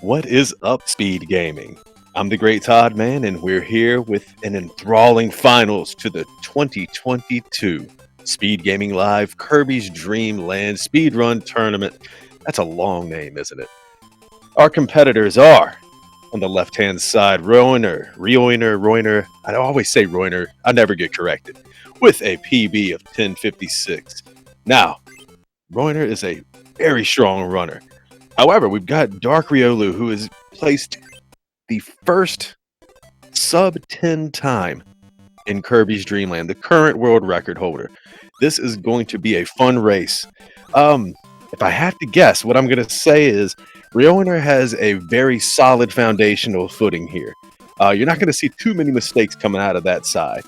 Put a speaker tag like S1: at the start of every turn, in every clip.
S1: What is up, Speed Gaming? I'm the Great Todd Man, and we're here with an enthralling finals to the 2022 Speed Gaming Live Kirby's Dream Land Speedrun Tournament. That's a long name, isn't it? Our competitors are, on the left-hand side, Rioyner. I always say Rioyner. I never get corrected. With a PB of 1056. Now, Rioyner is a very strong runner. However, we've got DarkRiolu, who has placed the first sub-10 time in Kirby's Dream Land, the current world record holder. This is going to be a fun race. If I have to guess, what I'm going to say is Rioyner has a very solid foundational footing here. You're not going to see too many mistakes coming out of that side.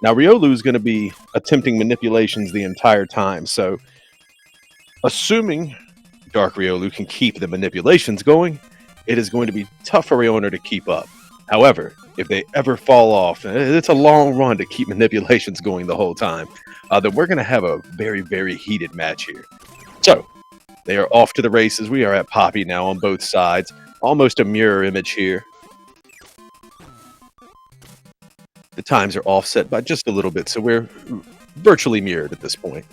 S1: Now, Riolu is going to be attempting manipulations the entire time, so assuming DarkRiolu can keep the manipulations going, it is going to be tough for Rioyner to keep up. However, if they ever fall off, it's a long run to keep manipulations going the whole time, then we're going to have a very, very heated match here. So, they are off to the races. We are at Poppy now on both sides. Almost a mirror image here. The times are offset by just a little bit, so we're virtually mirrored at this point.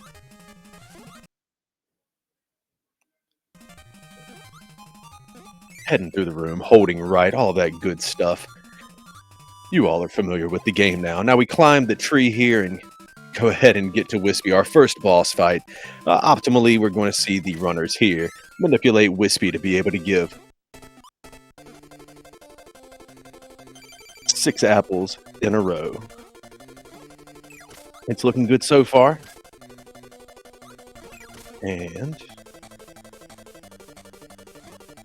S1: Heading through the room, holding right, all that good stuff. You all are familiar with the game now. Now we climb the tree here and go ahead and get to Wispy, our first boss fight. Optimally, we're going to see the runners here manipulate Wispy to be able to give 6 apples in a row. It's looking good so far. And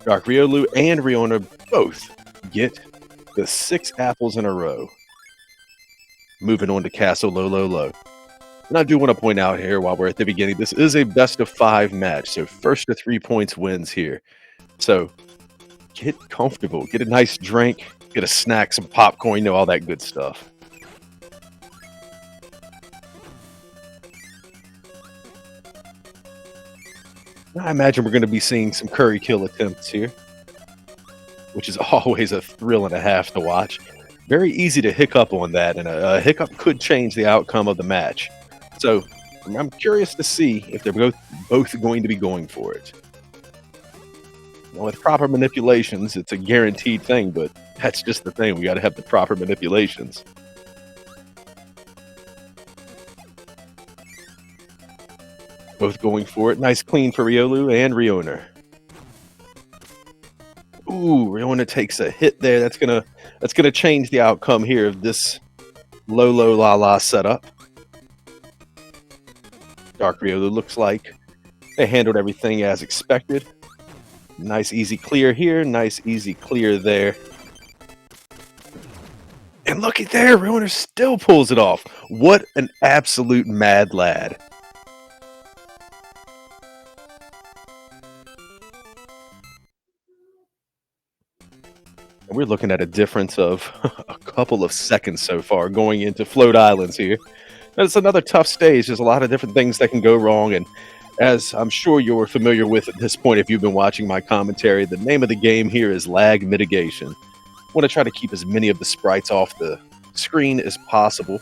S1: DarkRiolu and Rioyner both get the 6 apples in a row. Moving on to Castle Low. And I do want to point out here while we're at the beginning, this is a best of 5 match. So first to 3 points wins here. So get comfortable, get a nice drink, get a snack, some popcorn, all that good stuff. I imagine we're going to be seeing some curry kill attempts here, which is always a thrill and a half to watch. Very easy to hiccup on that, and a hiccup could change the outcome of the match. So I'm curious to see if they're both going to be going for it. With proper manipulations, it's a guaranteed thing, but that's just the thing. We got to have the proper manipulations. Both going for it. Nice clean for Riolu and Rioyner. Ooh, Rioyner takes a hit there. That's gonna change the outcome here of this low la la setup. DarkRiolu looks like they handled everything as expected. Nice easy clear here. Nice easy clear there. And looky there, Rioyner still pulls it off. What an absolute mad lad. We're looking at a difference of a couple of seconds so far going into Float Islands here. It's another tough stage. There's a lot of different things that can go wrong, and as I'm sure you're familiar with at this point if you've been watching my commentary, the name of the game here is lag mitigation. I want to try to keep as many of the sprites off the screen as possible,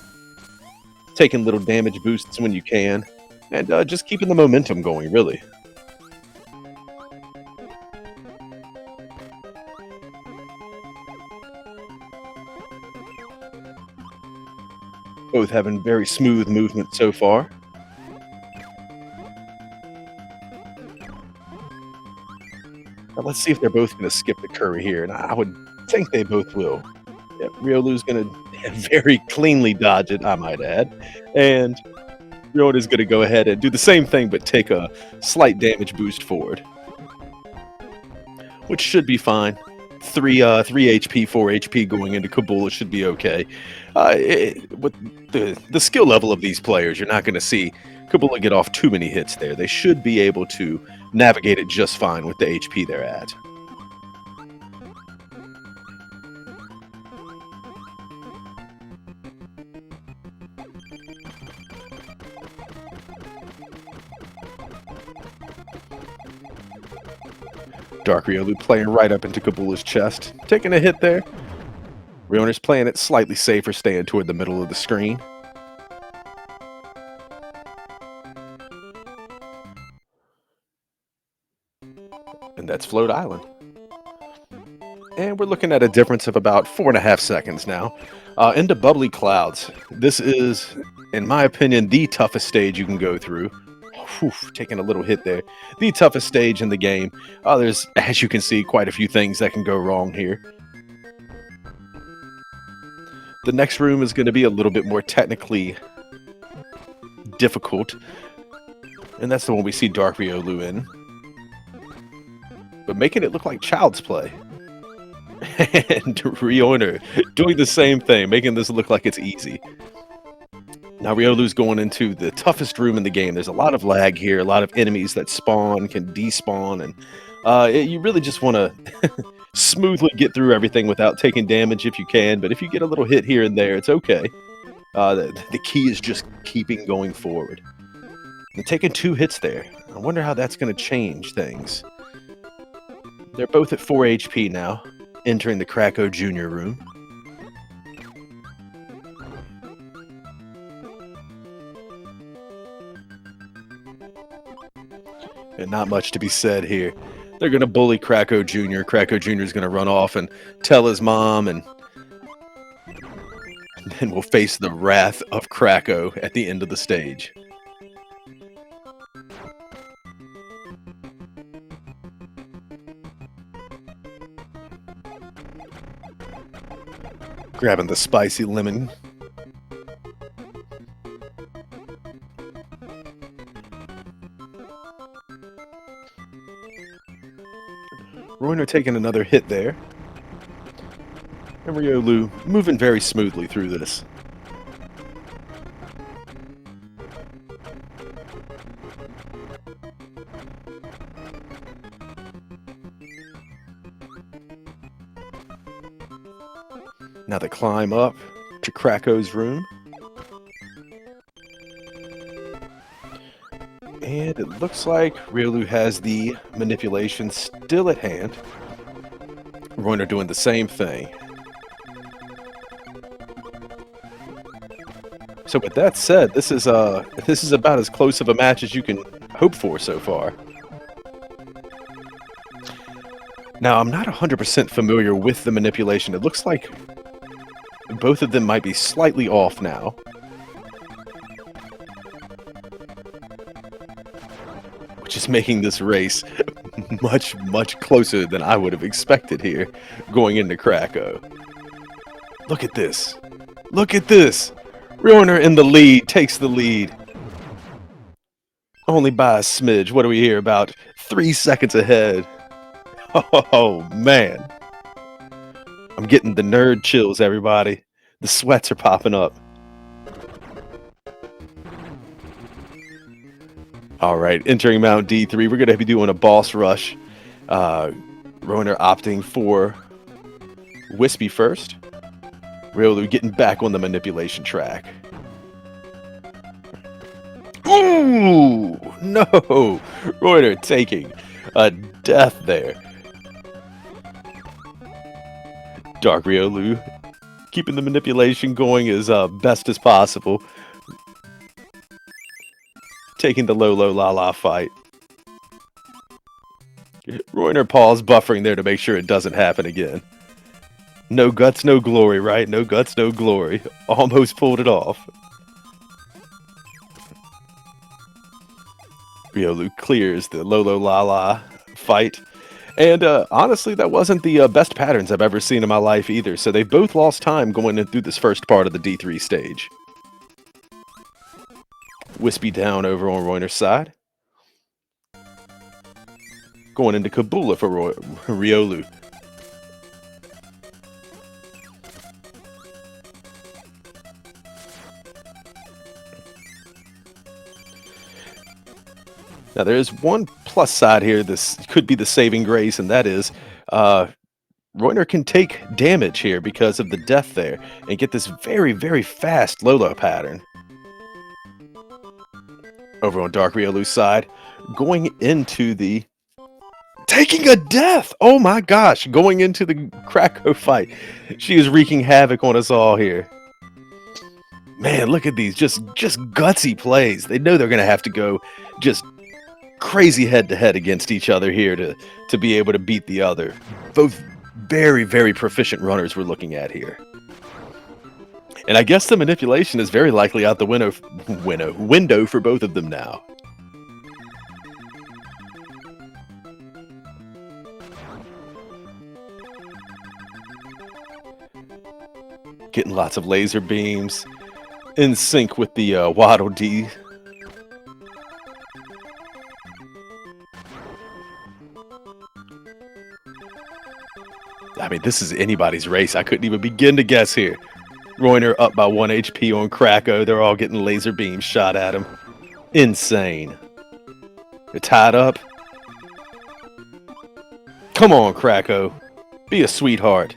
S1: taking little damage boosts when you can, and just keeping the momentum going, really. Both having very smooth movement so far. Now let's see if they're both going to skip the curry here, and I would think they both will. Yeah, Riolu's going to very cleanly dodge it, I might add, and Rioyner's going to go ahead and do the same thing, but take a slight damage boost forward, which should be fine. 3 HP, 4 HP going into Kabul, it should be okay. With the skill level of these players, you're not going to see Kabul get off too many hits there. They should be able to navigate it just fine with the HP they're at. DarkRiolu playing right up into Kabula's chest. Taking a hit there. Rioyner's playing it slightly safer, staying toward the middle of the screen. And that's Float Island. And we're looking at a difference of about 4.5 seconds now. Into Bubbly Clouds. This is, in my opinion, the toughest stage you can go through. Whew, taking a little hit there. The toughest stage in the game. There's, as you can see, quite a few things that can go wrong here. The next room is going to be a little bit more technically difficult. And that's the one we see DarkRiolu in. But making it look like child's play. And Rioyner doing the same thing, making this look like it's easy. Now Riolu's going into the toughest room in the game. There's a lot of lag here, a lot of enemies that spawn, can despawn, and you really just want to smoothly get through everything without taking damage if you can. But if you get a little hit here and there, it's okay. The key is just keeping going forward. And taking 2 hits there. I wonder how that's going to change things. They're both at 4 HP now, entering the Krako Jr. room. And not much to be said here. They're going to bully Krako Jr. Krako Jr. is going to run off and tell his mom, and then we'll face the wrath of Krako at the end of the stage. Grabbing the spicy lemon. Rioyner taking another hit there. And Riolu moving very smoothly through this. Now the climb up to Krako's room. And it looks like Riolu has the manipulation still at hand. Rioyner doing the same thing. So with that said, this is about as close of a match as you can hope for so far. Now, I'm not 100% familiar with the manipulation. It looks like both of them might be slightly off now. Which is making this race much, much closer than I would have expected here going into Krako. Look at this. Look at this. Rioyner in the lead, takes the lead. Only by a smidge. What do we hear? About 3 seconds ahead. Oh, man. I'm getting the nerd chills, everybody. The sweats are popping up. All right, entering Mount D3, we're going to be doing a boss rush. Rioyner opting for Wispy first. Riolu getting back on the manipulation track. Ooh, no! Rioyner taking a death there. DarkRiolu keeping the manipulation going as best as possible. Taking the low-low-la-la fight. Rioyner pause buffering there to make sure it doesn't happen again. No guts, no glory, right? No guts, no glory. Almost pulled it off. Riolu clears the low-low-la-la fight. And honestly, that wasn't the best patterns I've ever seen in my life either. So they both lost time going in through this first part of the D3 stage. Wispy down over on Rioyner's side. Going into Kabula for Riolu. Now there is one plus side here. This could be the saving grace, and that is Rioyner can take damage here because of the death there and get this very, very fast Lolo pattern. Over on DarkRiolu's side, going into the taking a death. Oh my gosh, going into the Krakow fight. She is wreaking havoc on us all here. Man, look at these just gutsy plays. They know they're going to have to go just crazy head to head against each other here to be able to beat the other. Both very proficient runners we're looking at here. And I guess the manipulation is very likely out the window for both of them now. Getting lots of laser beams in sync with the Waddle Dee. I mean, this is anybody's race. I couldn't even begin to guess here. Rioyner up by 1 HP on Krakow. They're all getting laser beams shot at him. Insane. They're tied up. Come on, Krakow. Be a sweetheart.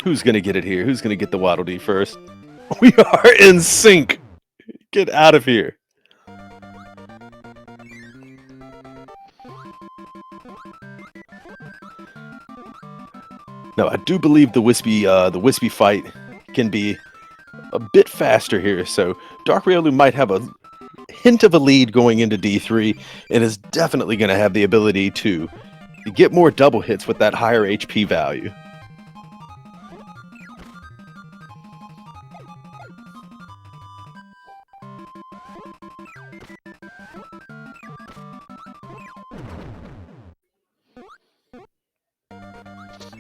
S1: Who's going to get it here? Who's going to get the Waddle Dee first? We are in sync. Get out of here. No, I do believe the wispy fight can be a bit faster here. So DarkRiolu might have a hint of a lead going into D3 and is definitely going to have the ability to get more double hits with that higher HP value.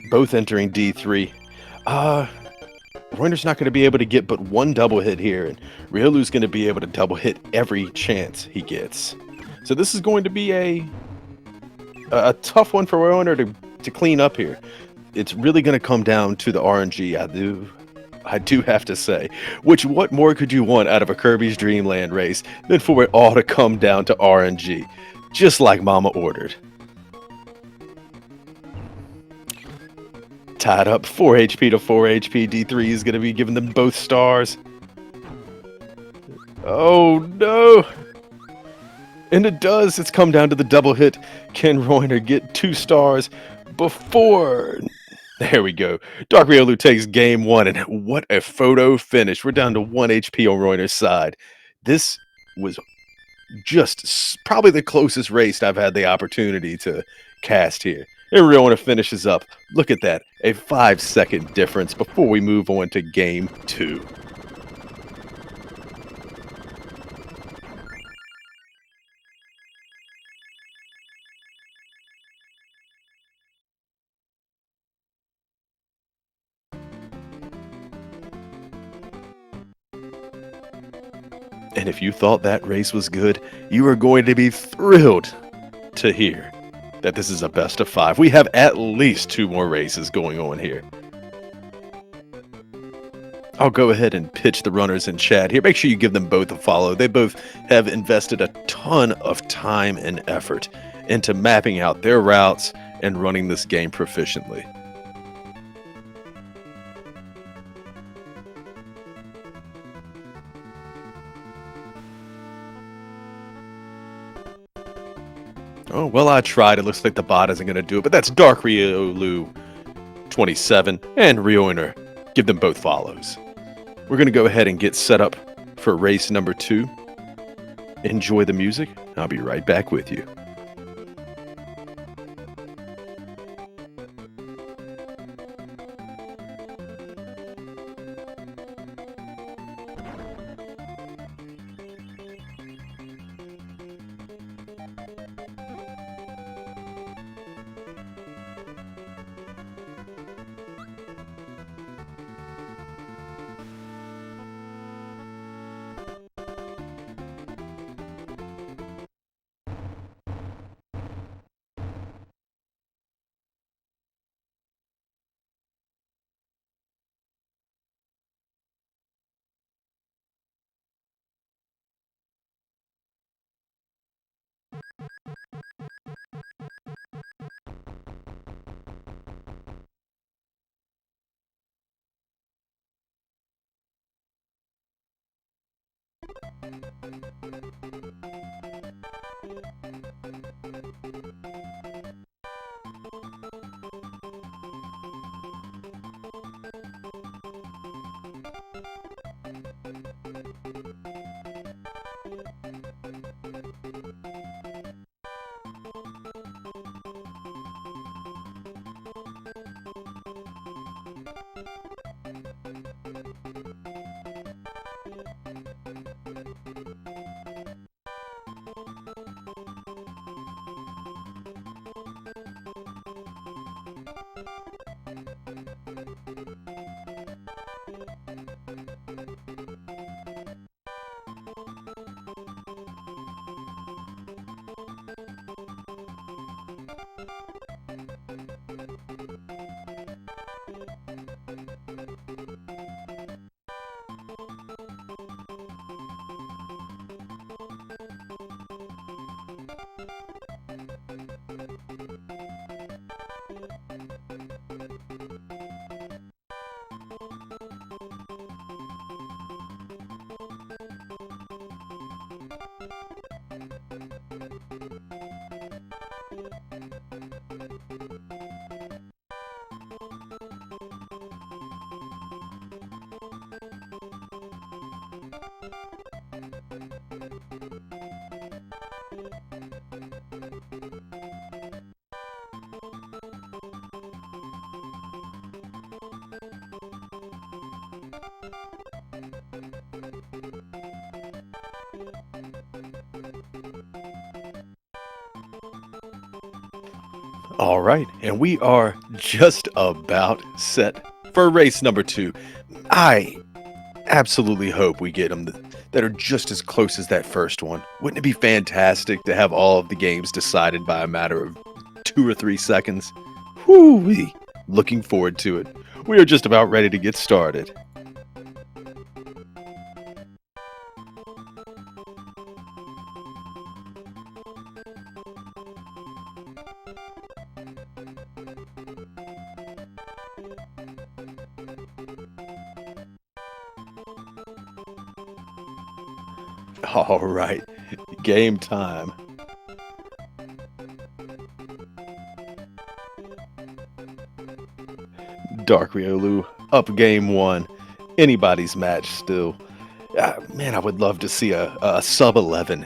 S1: Both entering D3. Rioyner's not going to be able to get but one double hit here, and Riolu's going to be able to double hit every chance he gets. So this is going to be a tough one for Rioyner to clean up here. It's really going to come down to the RNG. I do have to say, what more could you want out of a Kirby's Dream Land race than for it all to come down to RNG, just like Mama ordered. Tied up 4 HP to 4 HP. D3 is going to be giving them both stars. Oh no! And it does. It's come down to the double hit. Can Rioyner get 2 stars before? There we go. DarkRiolu takes game 1, and what a photo finish. We're down to 1 HP on Rioyner's side. This was just probably the closest race I've had the opportunity to cast here. And Rioyner finishes up. Look at that. A 5-second difference before we move on to game 2. And if you thought that race was good, you are going to be thrilled to hear that this is a best of 5. We have at least 2 more races going on here. I'll go ahead and pitch the runners in chat here. Make sure you give them both a follow. They both have invested a ton of time and effort into mapping out their routes and running this game proficiently. Oh, well, I tried. It looks like the bot isn't going to do it, but that's DarkRiolu27 and Rioyner. Give them both follows. We're going to go ahead and get set up for race number 2. Enjoy the music. I'll be right back with you. All right, and we are just about set for race number 2. I absolutely hope we get them that are just as close as that first one. Wouldn't it be fantastic to have all of the games decided by a matter of 2 or 3 seconds? Whoo-wee! Looking forward to it. We are just about ready to get started. All right, game time. DarkRiolu up game 1. Anybody's match still. Man, I would love to see a sub 11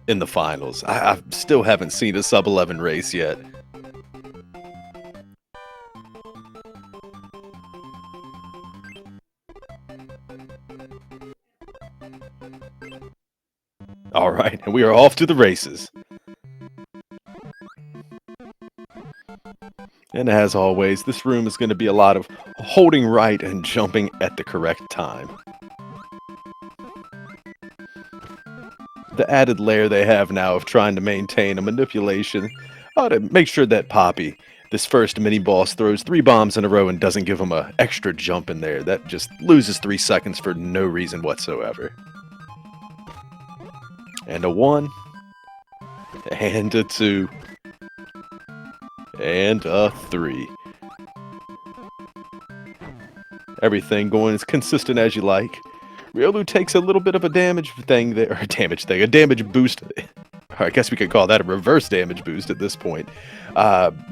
S1: in the finals. I still haven't seen a sub 11 race yet. All right, and we are off to the races. And as always, this room is going to be a lot of holding right and jumping at the correct time. The added layer they have now of trying to maintain a manipulation to make sure that Poppy, this first mini-boss, throws 3 bombs in a row and doesn't give him an extra jump in there. That just loses 3 seconds for no reason whatsoever. And a 1. And a 2. And a 3. Everything going as consistent as you like. Riolu takes a little bit of a damage boost. I guess we could call that a reverse damage boost at this point.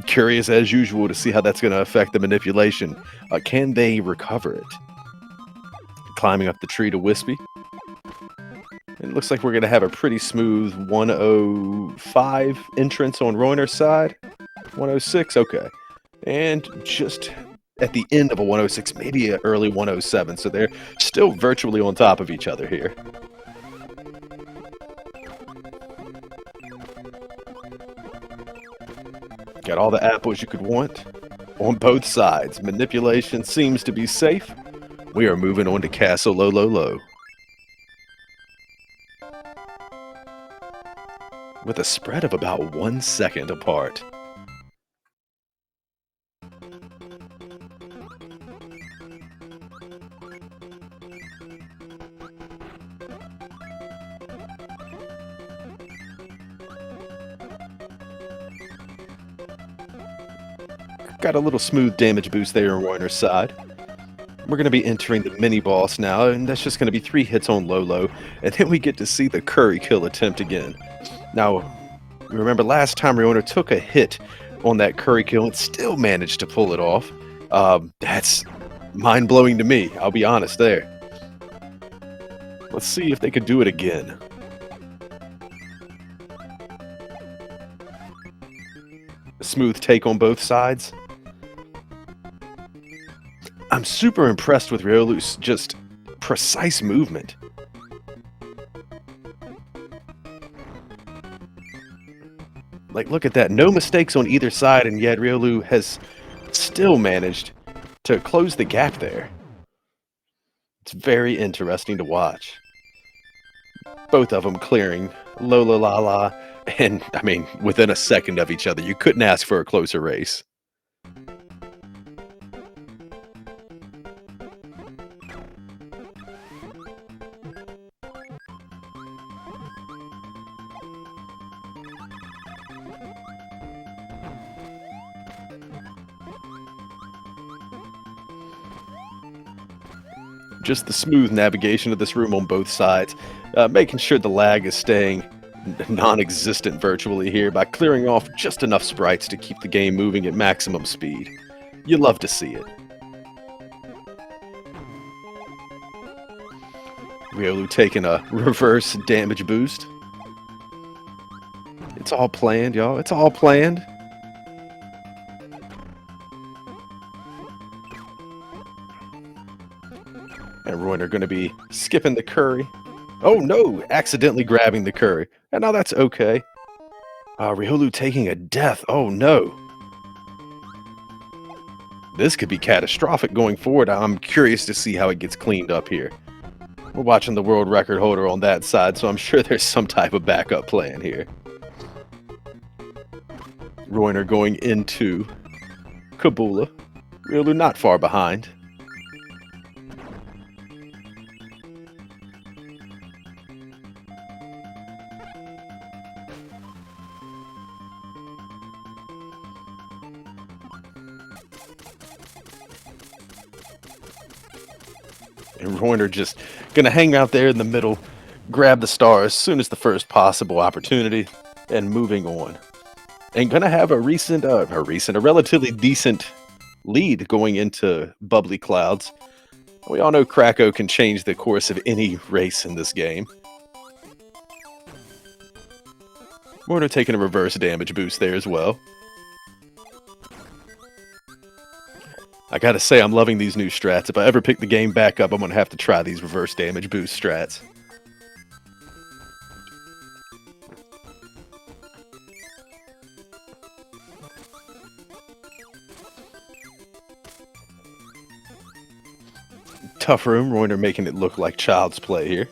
S1: Curious as usual to see how that's going to affect the manipulation. Can they recover it? Climbing up the tree to Wispy. It looks like we're going to have a pretty smooth 105 entrance on Rioyner's side. 106, okay. And just at the end of a 106, maybe an early 107, so they're still virtually on top of each other here. Got all the apples you could want on both sides. Manipulation seems to be safe. We are moving on to Castle Low, Low, Low. With a spread of about 1 second apart. Got a little smooth damage boost there on Rioyner's side. We're going to be entering the mini-boss now, and that's just going to be 3 hits on Lolo, and then we get to see the curry kill attempt again. Now, remember last time Rioyner took a hit on that curry kill and still managed to pull it off. That's mind-blowing to me, I'll be honest there. Let's see if they could do it again. A smooth take on both sides. I'm super impressed with Riolu's just precise movement. Like, look at that. No mistakes on either side, and yet Riolu has still managed to close the gap there. It's very interesting to watch. Both of them clearing. Lola La La And, I mean, within a second of each other, you couldn't ask for a closer race. Just the smooth navigation of this room on both sides, making sure the lag is staying non-existent virtually here by clearing off just enough sprites to keep the game moving at maximum speed. You love to see it. Rioyner taking a reverse damage boost. It's all planned, y'all. It's all planned. And Rioyner going to be skipping the curry. Oh no, accidentally grabbing the curry. And now that's okay. Rioyner taking a death. Oh no. This could be catastrophic going forward. I'm curious to see how it gets cleaned up here. We're watching the world record holder on that side, so I'm sure there's some type of backup plan here. Rioyner going into Kabula. Rioyner not far behind. And Rioyner just gonna hang out there in the middle, grab the star as soon as the first possible opportunity, and moving on. And gonna have a relatively decent lead going into Bubbly Clouds. We all know Krakow can change the course of any race in this game. Rioyner taking a reverse damage boost there as well. I gotta say, I'm loving these new strats. If I ever pick the game back up, I'm gonna have to try these reverse damage boost strats. Tough room, Rioyner making it look like child's play here.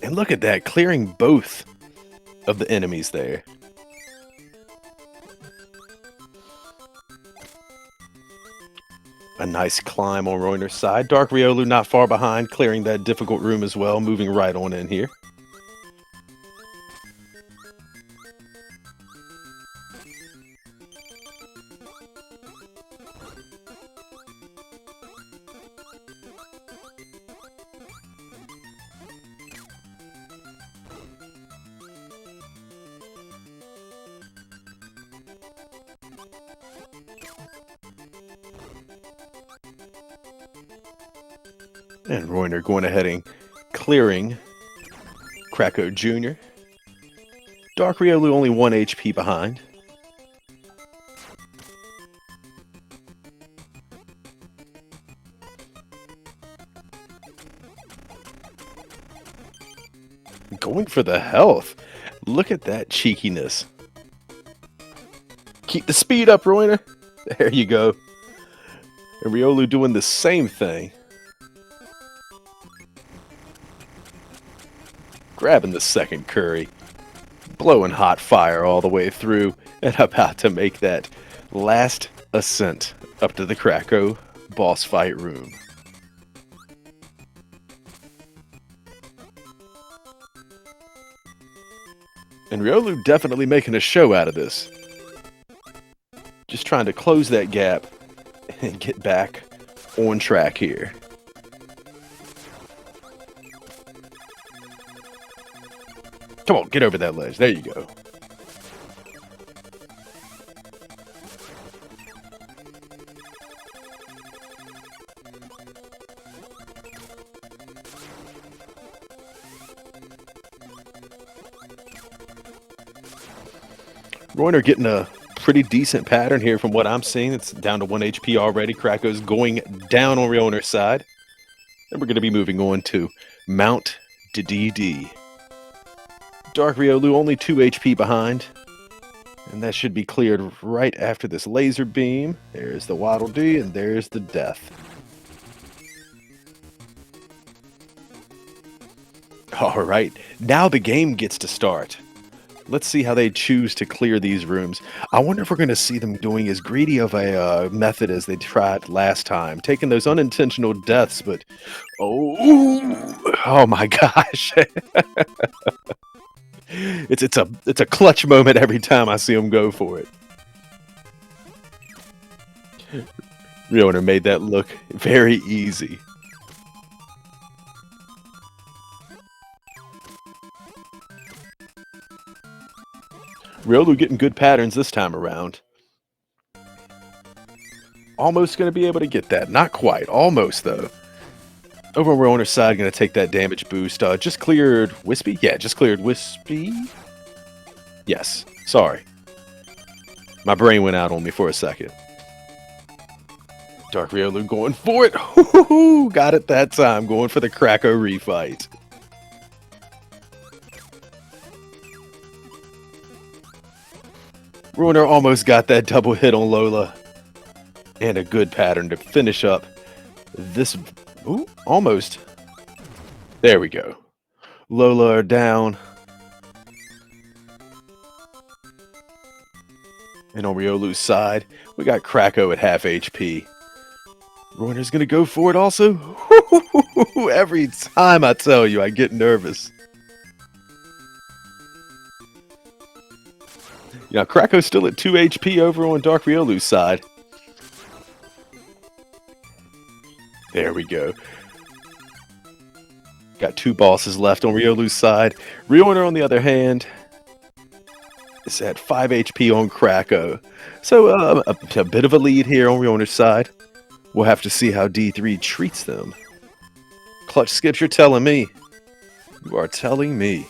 S1: And look at that, clearing both of the enemies there. A nice climb on Rioyner's side. DarkRiolu not far behind, clearing that difficult room as well, moving right on in here. And Rioyner going ahead and clearing Krakow Jr. DarkRiolu only 1 HP behind. Going for the health. Look at that cheekiness. Keep the speed up, Rioyner. There you go. And Rioyner doing the same thing. Grabbing the second curry, blowing hot fire all the way through, and about to make that last ascent up to the Krakow boss fight room. And Rioyner definitely making a show out of this. Just trying to close that gap and get back on track here. Come on, get over that ledge. There you go. Rioyner getting a pretty decent pattern here from what I'm seeing. It's down to 1 HP already. Krakow's going down on Rioyner's side. And we're going to be moving on to Mount DD. DarkRiolu only 2 HP behind. And that should be cleared right after this laser beam. There's the Waddle Dee, and there's the death. All right, now the game gets to start. Let's see how they choose to clear these rooms. I wonder if we're going to see them doing as greedy of a method as they tried last time, taking those unintentional deaths. But oh my gosh, it's a clutch moment every time I see them go for it. Rioyner made that look very easy. Riolu getting good patterns this time around. Almost going to be able to get that. Not quite. Almost, though. Over on Rioyner's side, going to take that damage boost. Just cleared Wispy? Yeah, just cleared Wispy. Yes. Sorry. My brain went out on me for a second. DarkRiolu going for it. Got it that time. Going for the Krako refight. Rioyner almost got that double hit on Lola. And a good pattern to finish up this. Ooh, almost. There we go. Lola are down. And on Riolu's side, we got Krako at half HP. Rioyner's going to go for it also. Every time I tell you, I get nervous. Yeah, Krako's still at 2 HP over on DarkRiolu's side. There we go. Got 2 bosses left on Riolu's side. Rioyner, on the other hand, is at 5 HP on Krako. So a bit of a lead here on Rioyner's side. We'll have to see how D3 treats them. Clutch Skips, you're telling me. You are telling me.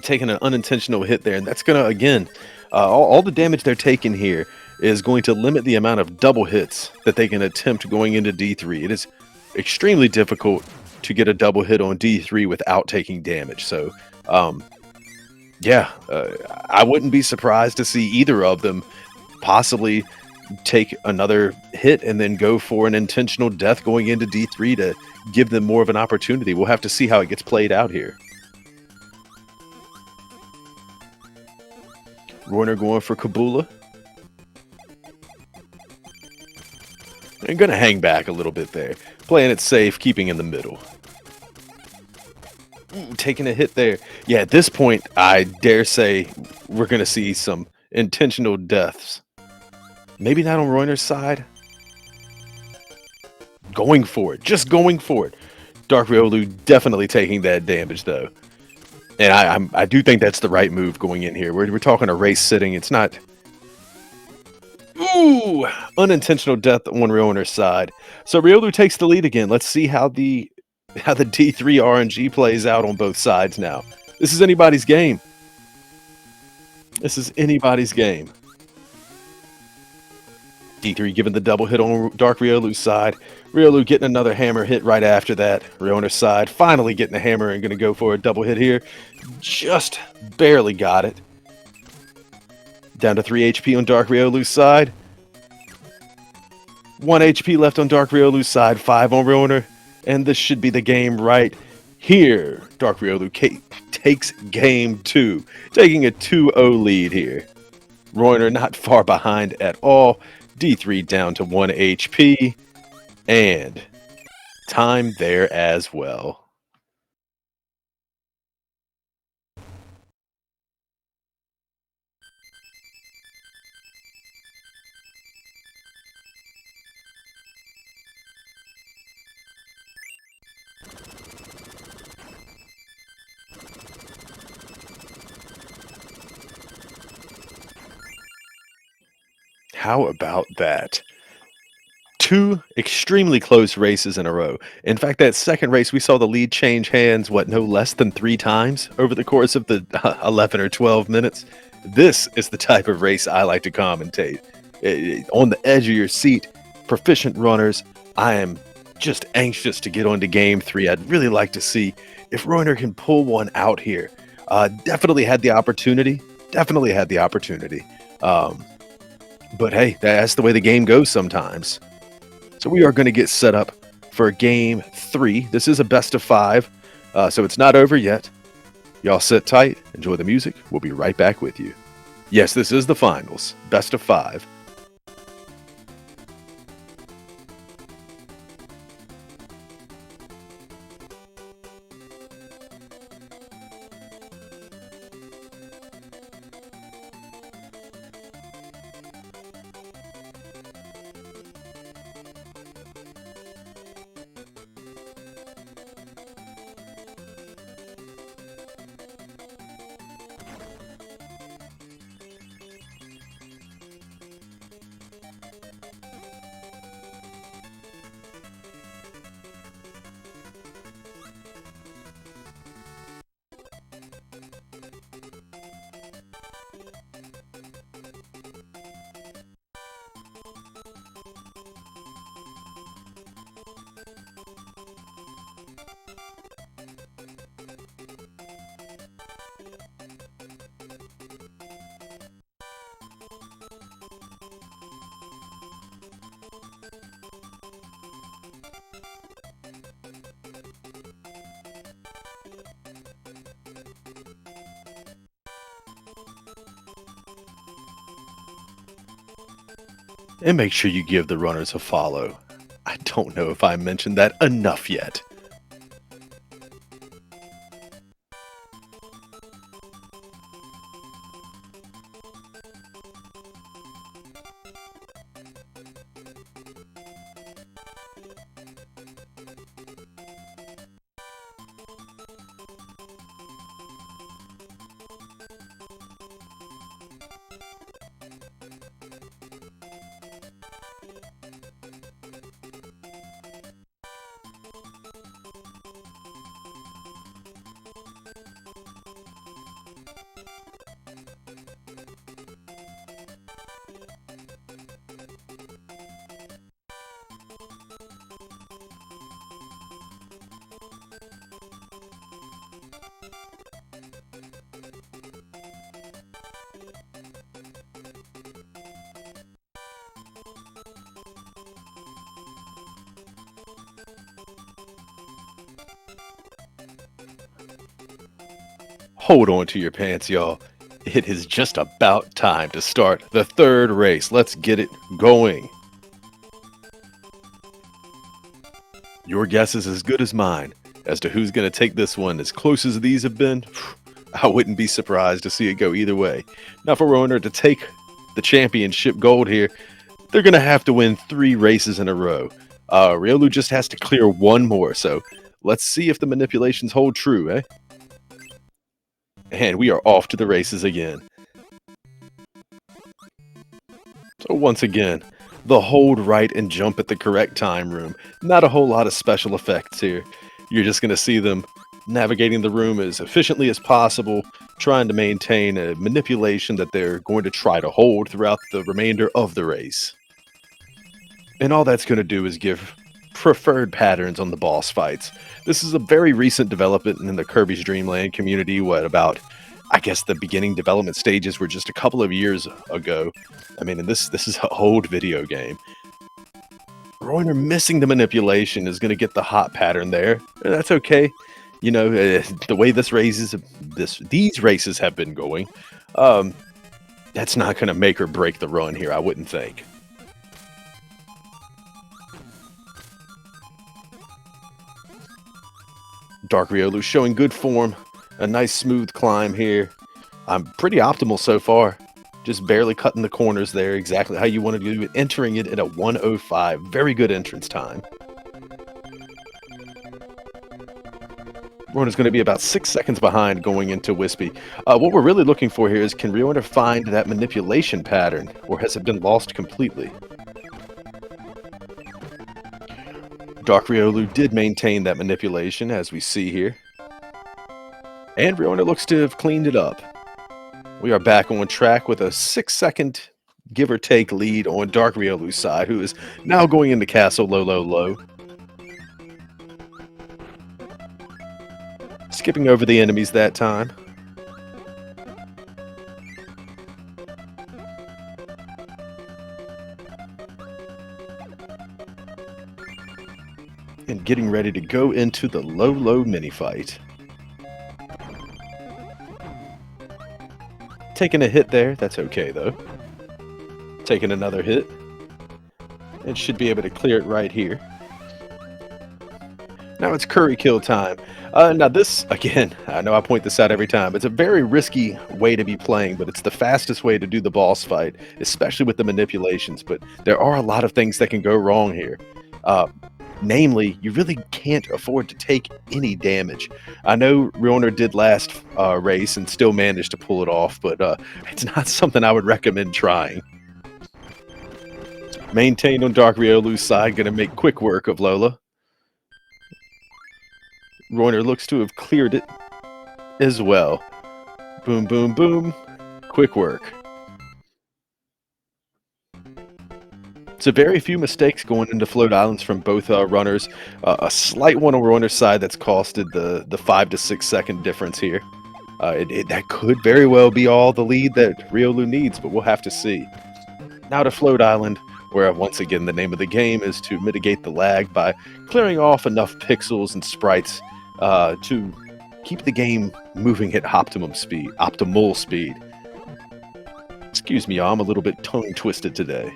S1: Taking an unintentional hit there, and that's going to, again, all the damage they're taking here is going to limit the amount of double hits that they can attempt going into D3. It is extremely difficult to get a double hit on D3 without taking damage. So, yeah, I wouldn't be surprised to see either of them possibly take another hit and then go for an intentional death going into D3 to give them more of an opportunity. We'll have to see how it gets played out here. Rioyner going for Kabula. And going to hang back a little bit there. Playing it safe, keeping in the middle. Taking a hit there. Yeah, at this point, I dare say we're going to see some intentional deaths. Maybe not on Rioyner's side. Going for it. Just going for it. DarkRiolu definitely taking that damage, though. And I do think that's the right move going in here. We're talking a race sitting. It's not... Ooh! Unintentional death on Rioyner's side. So Riolu takes the lead again. Let's see how the D3 RNG plays out on both sides now. This is anybody's game. This is anybody's game. D3 giving the double hit on DarkRiolu's side. Riolu getting another hammer hit right after that. Rioyner's side finally getting a hammer and going to go for a double hit here. Just barely got it. Down to 3 HP on DarkRiolu's side. 1 HP left on DarkRiolu's side. 5 on Rioyner. And this should be the game right here. DarkRiolu takes game 2. Taking a 2-0 lead here. Rioyner not far behind at all. D3 down to 1 HP. And time there as well. How about that? 2 extremely close races in a row. In fact, that second race, we saw the lead change hands, no less than 3 times over the course of the 11 or 12 minutes. This is the type of race I like to commentate. On the edge of your seat, proficient runners. I am just anxious to get on to game 3. I'd really like to see if Rioyner can pull one out here. Definitely had the opportunity. But hey, that's the way the game goes sometimes. So we are going to get set up for game 3. This is a best of 5, so it's not over yet. Y'all sit tight, enjoy the music. We'll be right back with you. Yes, this is the finals, best of 5. And make sure you give the runners a follow. I don't know if I mentioned that enough yet. Hold on to your pants, y'all. It is just about time to start the third race. Let's get it going. Your guess is as good as mine as to who's going to take this one. As close as these have been, I wouldn't be surprised to see it go either way. Now, for Rioyner to take the championship gold here, they're going to have to win 3 races in a row. Riolu just has to clear 1 more, so let's see if the manipulations hold true, eh? And we are off to the races again. So once again, the hold right and jump at the correct time room. Not a whole lot of special effects here. You're just going to see them navigating the room as efficiently as possible, trying to maintain a manipulation that they're going to try to hold throughout the remainder of the race. And all that's going to do is give preferred patterns on the boss fights. This is a very recent development in the Kirby's Dream Land community. I guess the beginning development stages were just a couple of years ago. I mean, and this is an old video game. Rioyner missing the manipulation is going to get the hot pattern there. And that's okay. You know, the way these races have been going, that's not going to make or break the run here, I wouldn't think. DarkRiolu showing good form. A nice smooth climb here. I'm pretty optimal so far. Just barely cutting the corners there, exactly how you want to do it. Entering it at a 1:05. Very good entrance time. Rioyner's going to be about 6 seconds behind going into Wispy. What we're really looking for here is, can Rioyner find that manipulation pattern, or has it been lost completely? DarkRiolu did maintain that manipulation, as we see here. And Rioyner looks to have cleaned it up. We are back on track with a 6-second, give or take, lead on DarkRiolu's side, who is now going into Castle Low, Low, Low. Skipping over the enemies that time. and getting ready to go into the low mini fight. Taking a hit there, that's okay though. Taking another hit. And should be able to clear it right here. Now it's curry kill time. Now this, again, I know I point this out every time. It's a very risky way to be playing, but it's the fastest way to do the boss fight, especially with the manipulations. But there are a lot of things that can go wrong here. Namely, you really can't afford to take any damage. I know Rioyner did last race and still managed to pull it off, but it's not something I would recommend trying. Maintained on DarkRiolu's side, going to make quick work of Lola. Rioyner looks to have cleared it as well. Boom, boom, boom. Quick work. So very few mistakes going into float islands from both runners. A slight one on Rioyner's side that's costed the 5 to 6 second difference here. That could very well be all the lead that Rioyner needs, but we'll have to see. Now to float island, where once again the name of the game is to mitigate the lag by clearing off enough pixels and sprites to keep the game moving at optimal speed. Excuse me, y'all, I'm a little bit tongue twisted today.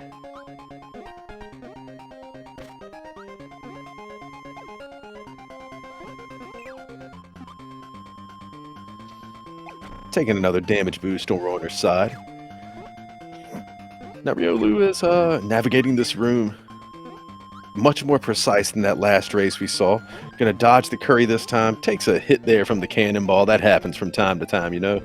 S1: Taking another damage boost on Rioyner's side. Now Rioyner is navigating this room much more precise than that last race we saw. Gonna dodge the curry this time. Takes a hit there from the cannonball. That happens from time to time, you know.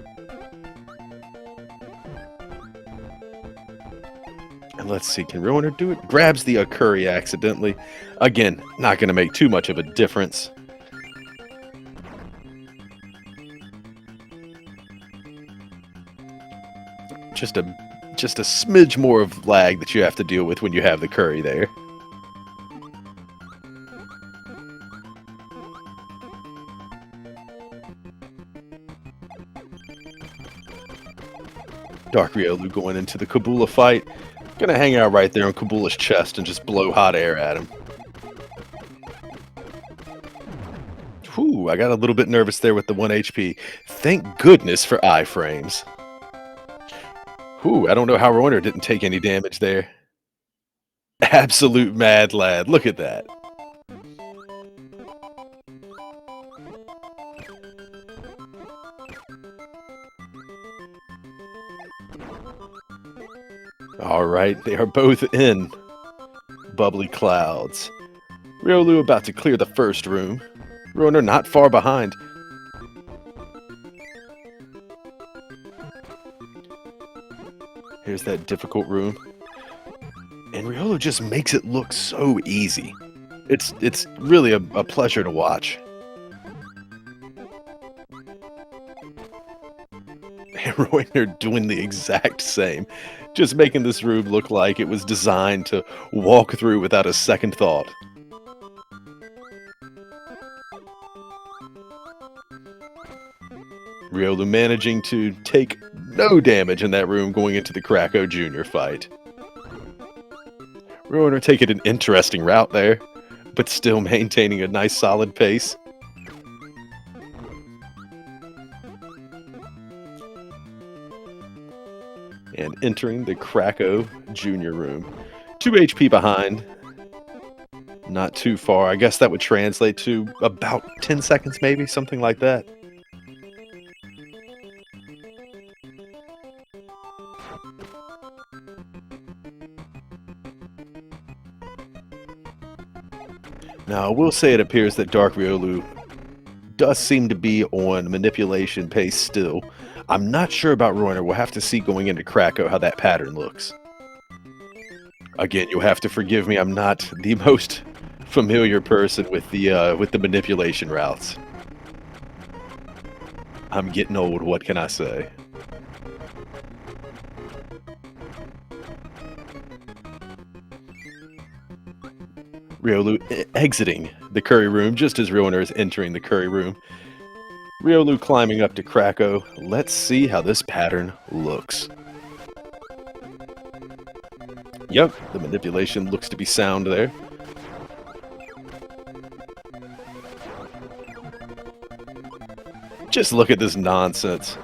S1: And let's see, can Rioyner do it? Grabs the curry accidentally. Again, not gonna make too much of a difference. Just a smidge more of lag that you have to deal with when you have the curry there. DarkRiolu going into the Kabula fight. Gonna hang out right there on Kabula's chest and just blow hot air at him. Whew, I got a little bit nervous there with the 1 HP. Thank goodness for iframes. Whew, I don't know how Rioyner didn't take any damage there. Absolute mad lad. Look at that. All right, they are both in bubbly clouds. Rioyner about to clear the first room. Rioyner not far behind. Here's that difficult room. And Rioyner just makes it look so easy. It's really a pleasure to watch. And Rioyner doing the exact same. Just making this room look like it was designed to walk through without a second thought. Rioyner managing to take no damage in that room going into the Krakow Jr. fight. Rioyner taking an interesting route there, but still maintaining a nice solid pace. And entering the Krakow Jr. room. 2 HP behind. Not too far. I guess that would translate to about 10 seconds maybe, something like that. Now, I will say it appears that DarkRiolu does seem to be on manipulation pace still. I'm not sure about Rioyner. We'll have to see going into Krakow how that pattern looks. Again, you'll have to forgive me. I'm not the most familiar person with the manipulation routes. I'm getting old. What can I say? Rioyner exiting the curry room just as Rioyner is entering the curry room. Rioyner climbing up to Krakow. Let's see how this pattern looks. Yep, the manipulation looks to be sound there. Just look at this nonsense.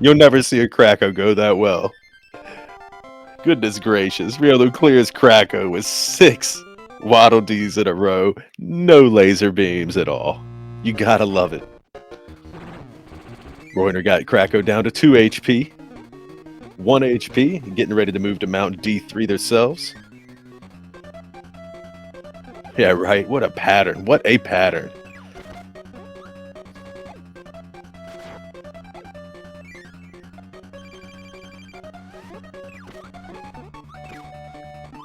S1: You'll never see a Krako go that well. Goodness gracious. Riolu clears Krako with 6 Waddle Dees in a row. No laser beams at all. You gotta love it. Rioyner got Krako down to 2 HP. 1 HP. Getting ready to move to Mount D3 themselves. Yeah, right. What a pattern. What a pattern.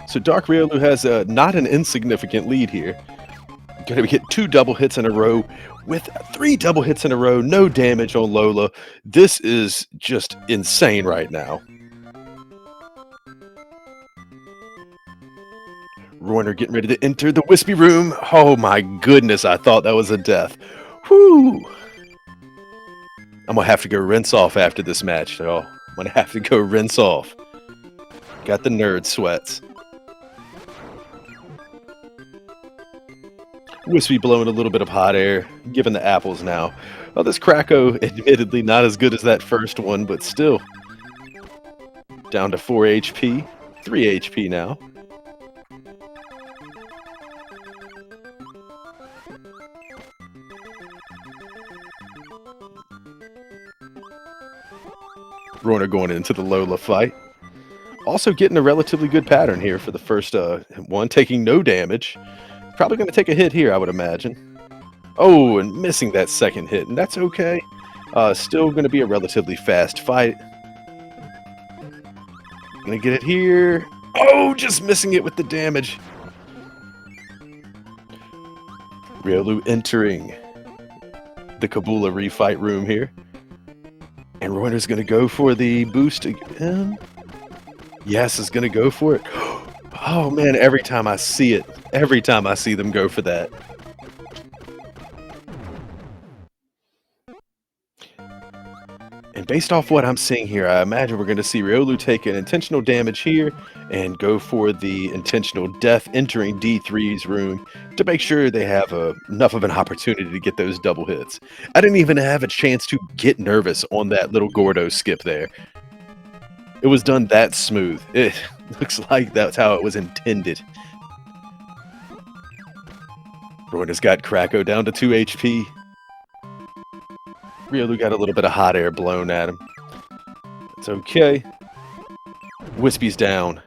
S1: So DarkRiolu has not an insignificant lead here. Gonna get 2 double hits in a row with 3 double hits in a row. No damage on Lola. This is just insane right now. Rioyner getting ready to enter the wispy room. Oh my goodness, I thought that was a death. Whoo! I'm gonna have to go rinse off after this match, y'all. I'm gonna have to go rinse off. Got the nerd sweats. Wispy blowing a little bit of hot air, giving the apples now. Well, this Krako, admittedly not as good as that first one, but still. Down to 4 HP, 3 HP now. Rioyner going into the Lola fight. Also getting a relatively good pattern here for the first one, taking no damage. Probably going to take a hit here, I would imagine. Oh, and missing that second hit, and that's okay. Still going to be a relatively fast fight. Gonna get it here. Oh, just missing it with the damage. Riolu entering the Kabula refight room here. And Rioyner's going to go for the boost again. Yes, is going to go for it. Oh, man, every time I see it, every time I see them go for that. And based off what I'm seeing here, I imagine we're going to see Riolu take an intentional damage here and go for the intentional death entering D3's room to make sure they have enough of an opportunity to get those double hits. I didn't even have a chance to get nervous on that little Gordo skip there. It was done that smooth. It looks like that's how it was intended. Rioyner's got Krako down to 2 HP. Riolu got a little bit of hot air blown at him. It's okay. Wispy's down.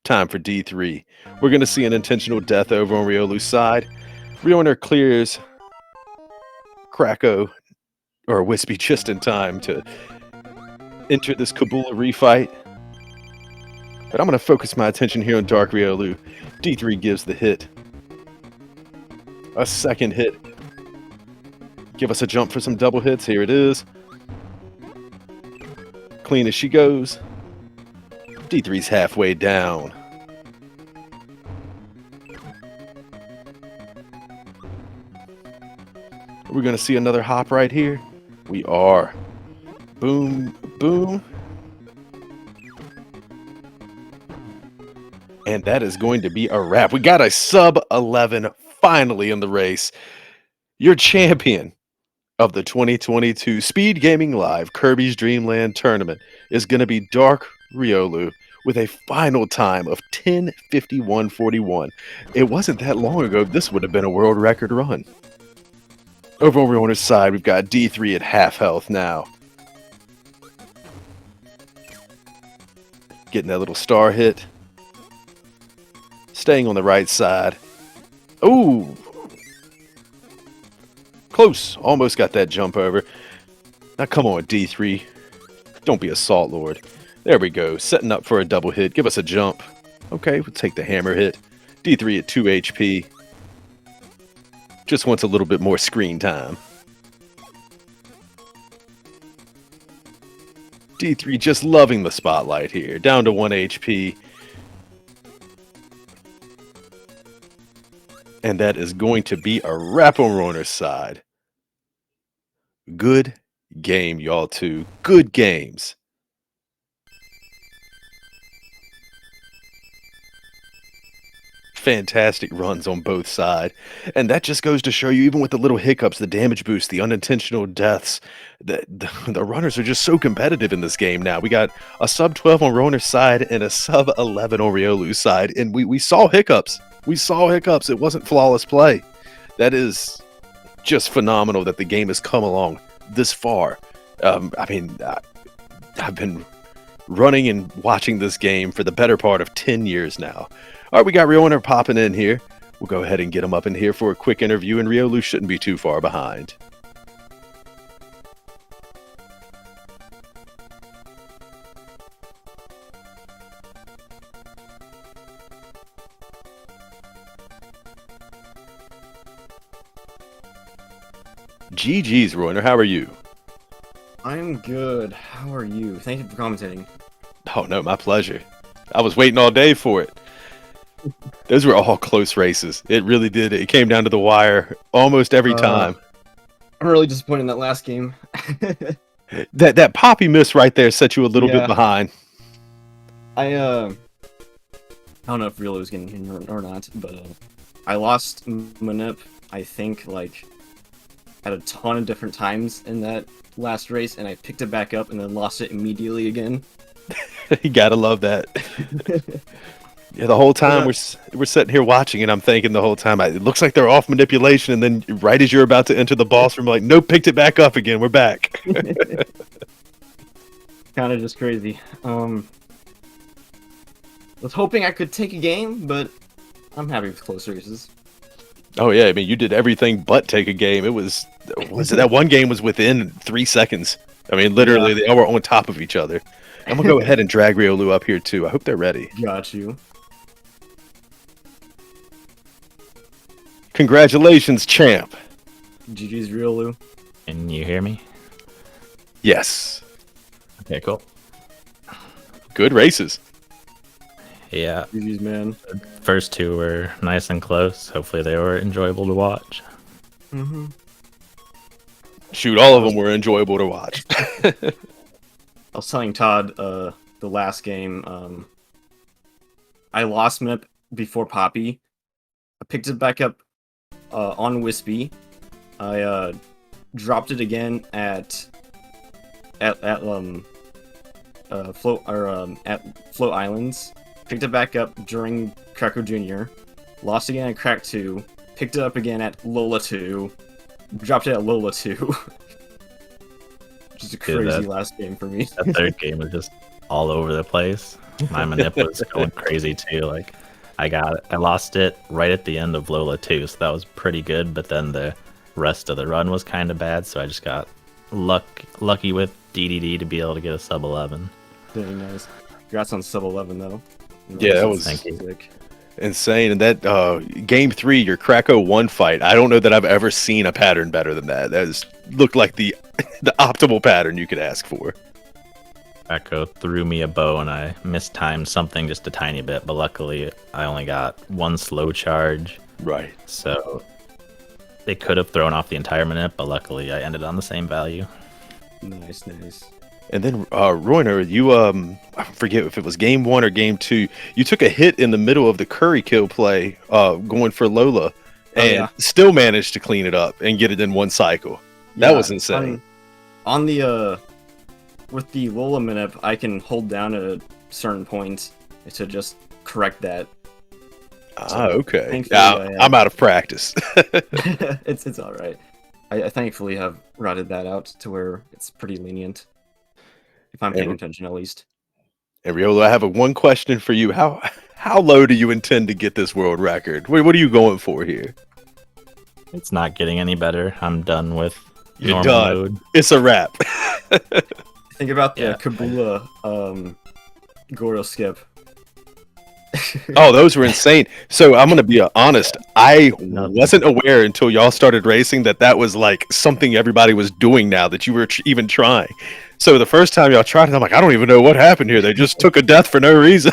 S1: Time for D3. We're going to see an intentional death over on Riolu's side. Rioyner clears Krako, or Wispy, just in time to enter this Kabula refight. But I'm going to focus my attention here on DarkRiolu. D3 gives the hit. A second hit. Give us a jump for some double hits. Here it is. Clean as she goes. D3's halfway down. Are we going to see another hop right here? We are. Boom, boom. And that is going to be a wrap. We got a sub 11 finally in the race. Your champion of the 2022 Speed Gaming Live Kirby's Dream Land Tournament is going to be DarkRiolu with a final time of 10:51.41. It wasn't that long ago this would have been a world record run. Over on Rioyner's side, we've got D3 at half health now. Getting that little star hit. Staying on the right side. Ooh! Close. Almost got that jump over. Now come on, D3. Don't be a salt lord. There we go. Setting up for a double hit. Give us a jump. Okay, we'll take the hammer hit. D3 at 2 HP. Just wants a little bit more screen time. D3 just loving the spotlight here. Down to 1 HP. And that is going to be a wrap on Rioyner's side. Good game, y'all, too. Good games. fantastic runs on both sides. And that just goes to show you, even with the little hiccups, the damage boost, the unintentional deaths, the runners are just so competitive in this game now. We got a sub 12 on Rioyner's side and a sub 11 on Rioylu's side. And we saw hiccups. We saw hiccups. It wasn't flawless play. That is just phenomenal that the game has come along this far. I mean, I've been running and watching this game for the better part of 10 years now. All right, we got Rioyner popping in here. We'll go ahead and get him up in here for a quick interview, and Rioylu shouldn't be too far behind. GG's, Rioyner. How are you?
S2: I'm good. How are you? Thank you for commentating.
S1: Oh, no, my pleasure. I was waiting all day for it. Those were all close races. It really did. It came down to the wire almost every time.
S2: I'm really disappointed in that last game.
S1: That poppy miss right there set you a little bit behind.
S2: I don't know if Rioylu was getting hit or not, but I lost Manip, I think, like, at a ton of different times in that last race, and I picked it back up and then lost it immediately again.
S1: You gotta love that. Yeah, the whole time we're sitting here watching, and I'm thinking the whole time, it looks like they're off manipulation, and then right as you're about to enter the boss room, like, nope, picked it back up again. We're back.
S2: Kind of just crazy. Was hoping I could take a game, but I'm happy with close races.
S1: Oh yeah, I mean, you did everything but take a game. It was that one game was within 3 seconds. I mean, literally, they all were on top of each other. I'm gonna go ahead and drag Rioylu up here too. I hope they're ready.
S2: Got you.
S1: Congratulations, champ.
S2: GG's Rioylu.
S3: Can you hear me?
S1: Yes.
S3: Okay, cool.
S1: Good races.
S3: Yeah.
S2: GG's, man.
S3: First two were nice and close. Hopefully they were enjoyable to watch.
S2: Mm-hmm.
S1: Shoot, all of them were enjoyable to watch.
S2: I was telling Todd the last game, I lost Mip before Poppy. I picked it back up on Wispy. I dropped it again at Float Islands. Picked it back up during Krakow Jr. Lost again at Crack 2. Picked it up again at Lola 2. Dropped it at Lola 2. Just a crazy last game for me.
S3: That third game was just all over the place. My manip was going crazy too. Like I lost it right at the end of Lola 2, so that was pretty good, but then the rest of the run was kind of bad, so I just got lucky with DDD to be able to get a sub 11.
S2: Very nice. Congrats on sub 11 though.
S1: Yeah, that was
S2: sick.
S1: Insane. And that game 3, your Krakow 1 fight, I don't know that I've ever seen a pattern better than that. That looked like the optimal pattern you could ask for.
S3: Krakow threw me a bow and I mistimed something just a tiny bit, but luckily I only got one slow charge.
S1: Right.
S3: So they could have thrown off the entire manip, but luckily I ended on the same value.
S2: Nice.
S1: And then Rioyner, you I forget if it was game 1 or game 2. You took a hit in the middle of the curry kill play, going for Lola, and still managed to clean it up and get it in one cycle. That was insane.
S2: On the with the Lola manip, I can hold down at a certain point to just correct that.
S1: Okay. I'm out of practice.
S2: It's all right. I thankfully have routed that out to where it's pretty lenient. If I'm paying attention, at least.
S1: And Rioylu, I have one question for you. How low do you intend to get this world record? What are you going for here?
S3: It's not getting any better. I'm done with
S1: You're
S3: normal
S1: done.
S3: mode.
S1: It's a wrap.
S2: Think about the Kabula Goro skip.
S1: Oh, those were insane. So I'm going to be honest. I wasn't aware until y'all started racing that was like something everybody was doing now that you were even trying. So the first time y'all tried it, I'm like, I don't even know what happened here. They just took a death for no reason.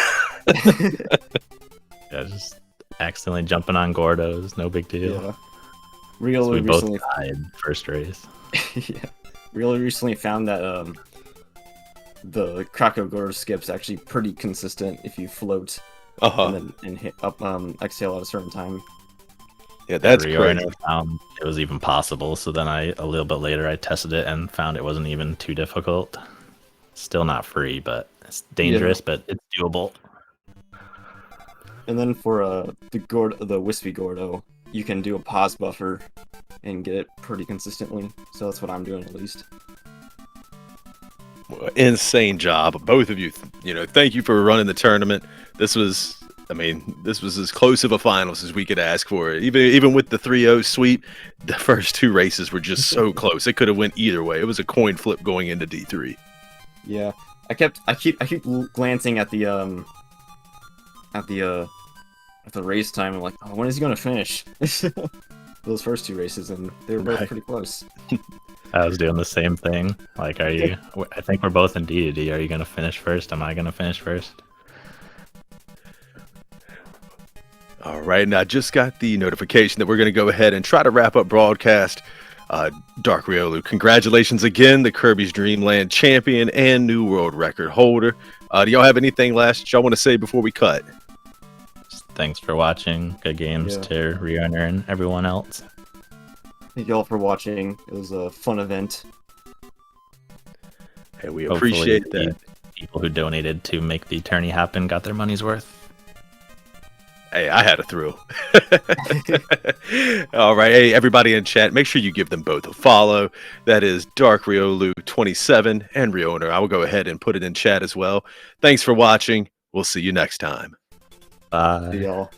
S3: Yeah, just accidentally jumping on Gordos. No big deal.
S2: Yeah.
S3: So we both died first race.
S2: Yeah. Really recently found that the Krakow Gordo skip's actually pretty consistent if you float and hit up exhale at a certain time.
S1: Yeah, that's
S3: Rioyner
S1: crazy.
S3: found it was even possible. So then a little bit later, I tested it and found it wasn't even too difficult. Still not free, but it's dangerous, but it's doable.
S2: And then for the Wispy Gordo, you can do a pause buffer and get it pretty consistently. So that's what I'm doing at least.
S1: Insane job, both of you. You know, thank you for running the tournament. This was, I mean, this was as close of a finals as we could ask for. Even with the 3-0 sweep, the first two races were just so close. It could have went either way. It was a coin flip going into D3.
S2: Yeah, I keep glancing at the race time. I'm like, oh, when is he gonna finish? Those first two races, and they were both pretty close.
S3: I was doing the same thing. Like, are you? I think we're both in D2D. Are you gonna finish first? Am I gonna finish first?
S1: All right, and I just got the notification that we're going to go ahead and try to wrap up broadcast. DarkRiolu, congratulations again, the Kirby's Dreamland champion and new world record holder. Do y'all have anything last y'all want to say before we cut?
S3: Thanks for watching. Good games to Rioyner and everyone else.
S2: Thank you all for watching. It was a fun event.
S1: Hey, we appreciate that.
S3: People who donated to make the tourney happen got their money's worth.
S1: Hey, I had a thrill. All right, hey, everybody in chat, make sure you give them both a follow. That is DarkRiolu27 and Rioyner. I will go ahead and put it in chat as well. Thanks for watching. We'll see you next time.
S3: Bye.
S2: See y'all.